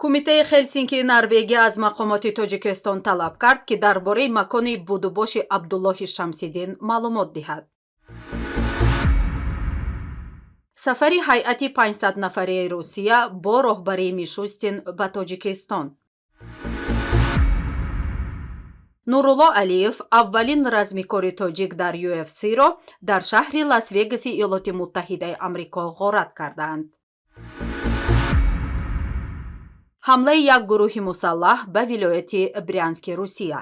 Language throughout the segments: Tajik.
кумитаи хелсинки норвегия аз мақомоти тоҷикистон талаб кард ки дар бораи макони будубоши абдуллоҳи шамсиддин маълумот диҳад. сафари ҳайати 500 нафараи русия бо роҳбарии мишустин ба тоҷикистон. нурулло алиев аввалин размикори тоҷик дар UFC-ро дар шаҳри Лас-Вегаси Иёлоти Муттаҳидаи Амрико ғорат карданд. ҳамлаи як гурӯҳи мусаллаҳ ба вилояти Брянски, Русия.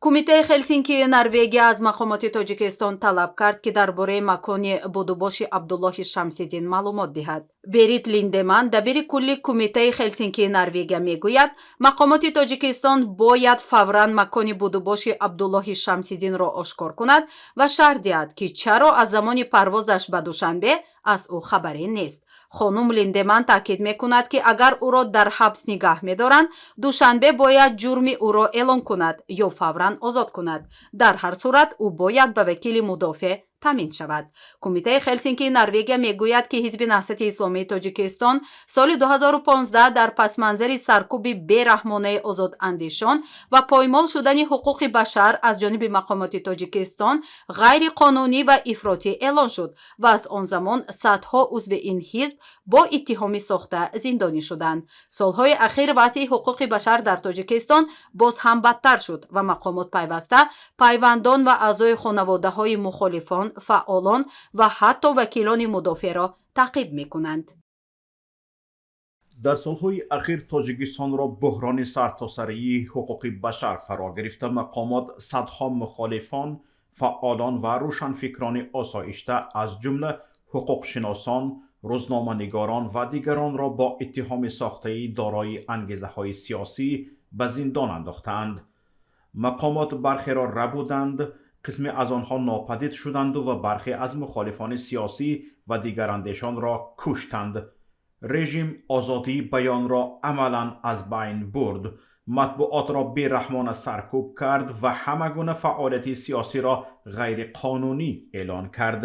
кумитаи хелсинки норвегия аз мақомоти тоҷикистон талаб кард ки дар бораи макони будубоши абдуллоҳи шамсиддин маълумот диҳад. берит линдеман дабири кулли кумитаи хелсинки норвегия мегӯяд мақомоти тоҷикистон бояд фавран макони будубоши абдуллоҳи шамсиддинро ошкор кунад ва шарҳ диҳад ки чаро аз замони парвозаш ба Душанбе аз ӯ хабаре нест. хонум линдеман таъкид мекунад ки агар ӯро дар ҳабс нигаҳ медоранд, Душанбе бояд ҷурми ӯро эълон кунад ё фавран озод кунад. дар ҳар сурат ӯ бояд ба вакили мудофеъ таъмин шавад. кумитаи хелсинки норвегия мегӯяд ки ҳизби наҳсати исломии тоҷикистон соли 2015 дар пасманзари саркуби бераҳмонаи озодандешон ва поймол шудани ҳуқуқи башар аз ҷониби мақомоти тоҷикистон ғайриқонунӣ ва ифротӣ эълон шуд ва аз он замон садҳо узви ин ҳизб бо иттиҳоми сохта зиндонӣ шуданд. солҳои ахир вазъи ҳуқуқи башар дар тоҷикистон боз ҳам бадтар шуд ва мақомот пайваста пайвандон ва аъзои хонаводаҳои мухолифон, фаъолон ва ҳатто вакилони мудофеъро таъқиб мекунанд. дар солҳои ахир тоҷикистонро буҳрони сартосарии ҳуқуқи башар фаро гирифта. мақомот садҳо мухолифон, фаъолон ва рӯшанфикрони осоишта аз ҷумла ҳуқуқшиносон, рӯзноманигорон ва дигаронро бо иттиҳоми сохтаи дорои ангезаҳои сиёсӣ ба зиндон андохтанд. мақомот бархеро рабуданд, қисме аз онҳо нопадид шуданду ва бархе аз мухолифони сиёсӣ ва дигарандешонро куштанд. режим озодии баёнро амалан аз байн бурд, матбуотро бераҳмона саркӯб кард ва ҳама гуна фаъолияти сиёсиро ғайриқонунӣ эълон кард.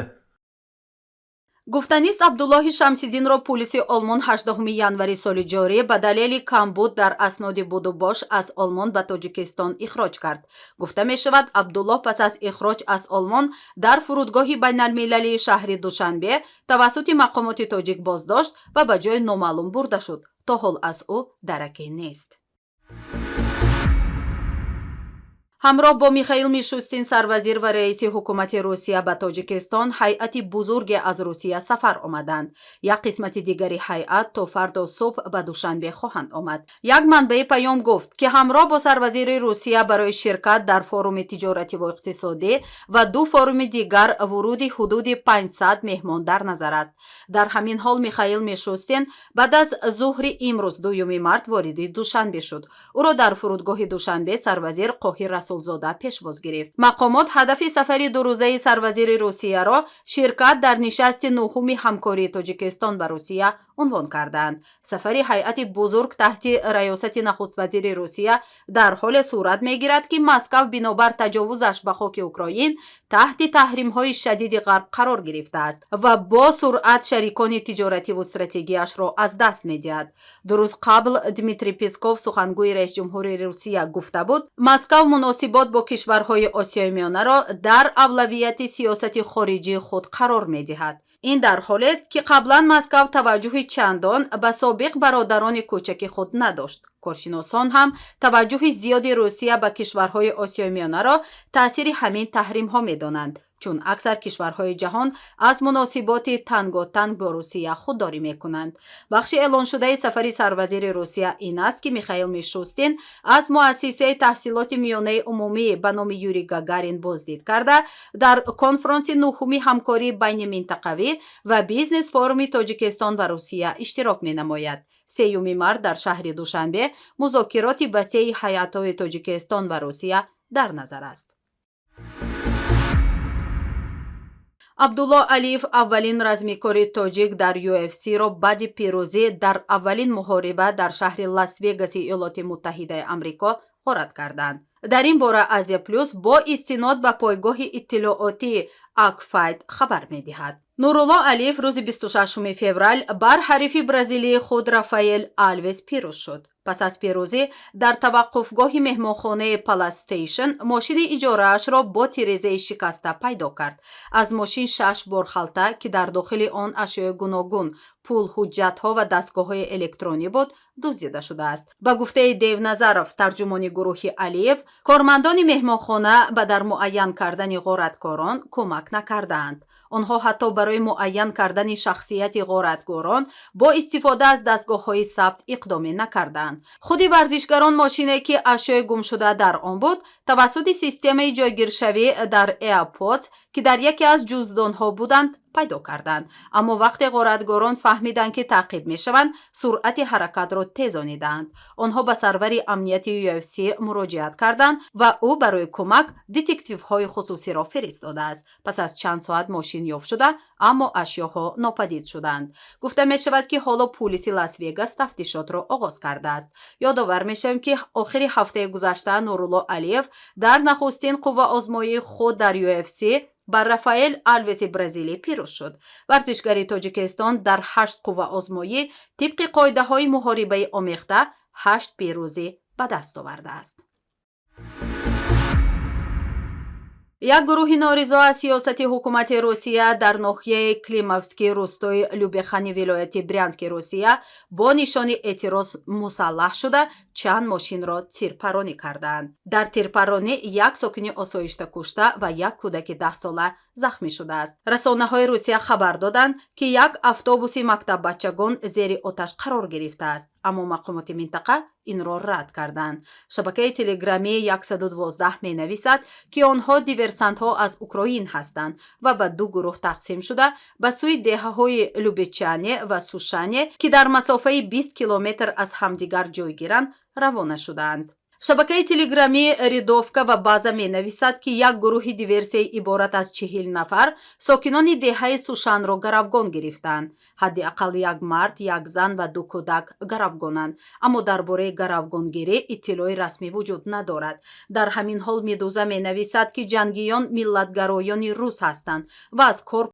гуфтанист Абдуллоҳи Шамсиддинро полиси Олмон 18 январи соли ҷорӣ ба далели камбуд дар асноди будубош аз Олмон ба Тоҷикистон ихроҷ кард. гуфта мешавад Абдуллоҳ пас аз ихроҷ аз Олмон дар фурудгоҳи байналмилалии шаҳри Душанбе тавассути мақомоти тоҷик боздошт ва ба ҷои номаълум бурда шуд. то ҳол аз ӯ дараке нест. ҳамроҳ бо Михаил Мишустин, сарвазир ва раиси ҳукумати Русия ба Тоҷикистон ҳайати бузурге аз Русия сафар омаданд. як қисмати дигари ҳайат то фардо субҳ ба Душанбе хоҳанд омад. як манбаи паём гуфт ки ҳамроҳ бо сарвазири Русия барои ширкат дар форуми тиҷоративу иқтисодӣ ва ду форуми дигар вуруди ҳудуди 500 меҳмон дар назар аст. дар ҳамин ҳол Михаил Мишустин баъд аз зуҳри имрӯз 2 март вориди Душанбе шуд. ӯро дар фурудгоҳи Душанбе сарвазир Қоҳир Расулзода пешвоз гирифт. мақомот ҳадафи сафари дурӯзаи сарвазири Русияро ширкат дар нишасти 9-уми ҳамкории Тоҷикистон ва Русия унвон карданд. сафари ҳайати бузург таҳти раёсати нахуствазири Русия дар ҳоле сурат мегирад ки Москав бинобар таҷовузаш ба хоки Украин таҳти таҳримҳои шадиди ғарб қарор гирифтааст ва бо суръат шарикони тиҷоративу стратегияшро аз даст медиҳад. ду рӯз қабл Дмитрий Песков, сухангӯи раисҷумҳури Русия, гуфта буд Москав муносибот бо кишварҳои Осиёи Миёнаро дар авлавияти сиёсати хориҷии худ қарор медиҳад. ин дар ҳолест ки қаблан Москав таваҷҷӯҳи чандон ба собиқ бародарони кӯчаки худ надошт. коршиносон ҳам таваҷҷӯҳи зиёди Русия ба кишварҳои Осиёи Миёнаро таъсири ҳамин таҳримҳо медонанд, чун аксар кишварҳои ҷаҳон аз муносиботи танготанг бо Русия худдорӣ мекунанд. бахши эълоншудаи сафари сарвазири Русия ин аст ки Михаил Мишустин аз муассисаи таҳсилоти миёнаи умумӣ ба номи Юрий Гагарин боздид карда дар конфронси 9-уми ҳамкории байниминтақавӣ ва бизнес форуми Тоҷикистон ва Русия иштирок менамояд. 3 март дар шаҳри Душанбе музокироти васеъи ҳайатҳои Тоҷикистон ва Русия дар назар аст. Абдулло Алиев аввалин размикори тоҷик дар UFC-ро баъди пирӯзӣ дар аввалин муҳориба дар шаҳри Лас-Вегаси Иёлоти Муттаҳидаи Амрико ғорат карданд. дар ин бора Азия Плюс бо истинод ба пойгоҳи иттилооти Акфайт хабар медиҳад. Нурулло Алиев рӯзи 26 феврал бар ҳарифи бразилии худ Рафаэл Алвес пирӯз шуд. Пас аз пирӯзӣ дар таваққуфгоҳи меҳмонхонаи Паластейшн мошини иҷораашро бо тирезаи шикаста пайдо кард. Аз мошин 6 борхалта, ки дар дохили он ашёи гуногун, пул, ҳуҷҷатҳо ва дастгоҳҳои электронӣ буд, дуздида шудааст. Ба гуфтаи Дейв Назаров, тарҷумони гурӯҳи Алиев, кормандони меҳмонхона ба дар муайян кардани ғораткорон кӯмак накардаанд. онҳо ҳатто барои муайян кардани шахсияти ғоратгорон бо истифода аз дастгоҳҳои сабт иқдоме накарданд. худи варзишгарон мошине, ки ашёи гумшуда дар он буд, тавассути системаи ҷойгиршавӣ дар AirPods, ки дар яке аз ҷуздонҳо буданд, пайдо карданд. аммо вақте ғоратгорон фаҳмиданд, ки таъқиб мешаванд, суръати ҳаракатро тезониданд. онҳо ба сарвари амнияти UFC муроҷиат карданд ва ӯ барои кӯмак детективҳои хусусиро фиристодааст. пас аз чанд соат мошин ёфт шуда, аммо ашёҳо нопадид шуданд. гуфта мешавад, ки ҳоло полиси Лас-Вегас тафтишотро оғоз кардааст. ёдовар мешавем, ки охири ҳафтаи гузашта Нурулло Алиев дар нахустин қувваозмоии худ дар UFC бар Рафаэл Алвеси бразилӣ пирӯз шуд. варзишгари Тоҷикистон дар 8 қувваозмоӣ тибқи қоидаҳои муҳорибаи омехта 8 пирӯзӣ ба даст овардааст. як гурӯҳи норизо аз сиёсати ҳукумати Русия дар ноҳияи Климовский рӯстои Любехани вилояти Брянски Русия бо нишони эътироз мусаллаҳ шуда чанд мошинро тирпаронӣ кардаанд. дар тирпаронӣ як сокини осоишта кушта ва як кӯдаки 10 сола захмӣ шудааст. расонаҳои Русия хабар доданд, ки як автобуси мактаббачагон зери оташ қарор гирифтааст, аммо мақомоти минтақа инро рад карданд. шабакаи телеграмии 112 менависад, ки онҳо диверсантҳо аз Украин ҳастанд ва ба ду гурӯҳ тақсим шуда ба сӯи деҳаҳои Любечане ва Сушане, ки дар масофаи 20 километр аз ҳамдигар ҷойгиранд, равона шудаанд. шабакаи телеграмии Ридовка ва База менависад, ки як гурӯҳи диверсияи иборат аз 40 нафар сокинони деҳаи Сушанро гаравгон гирифтанд. ҳадди ақал як мард, як зан ва ду кӯдак гаравгонанд, аммо дар бораи гаравгонгирӣ иттилои расмӣ вуҷуд надорад. дар ҳамин ҳол Медуза менависад, ки ҷангиён миллатгароёни рус ҳастанд ва аз кор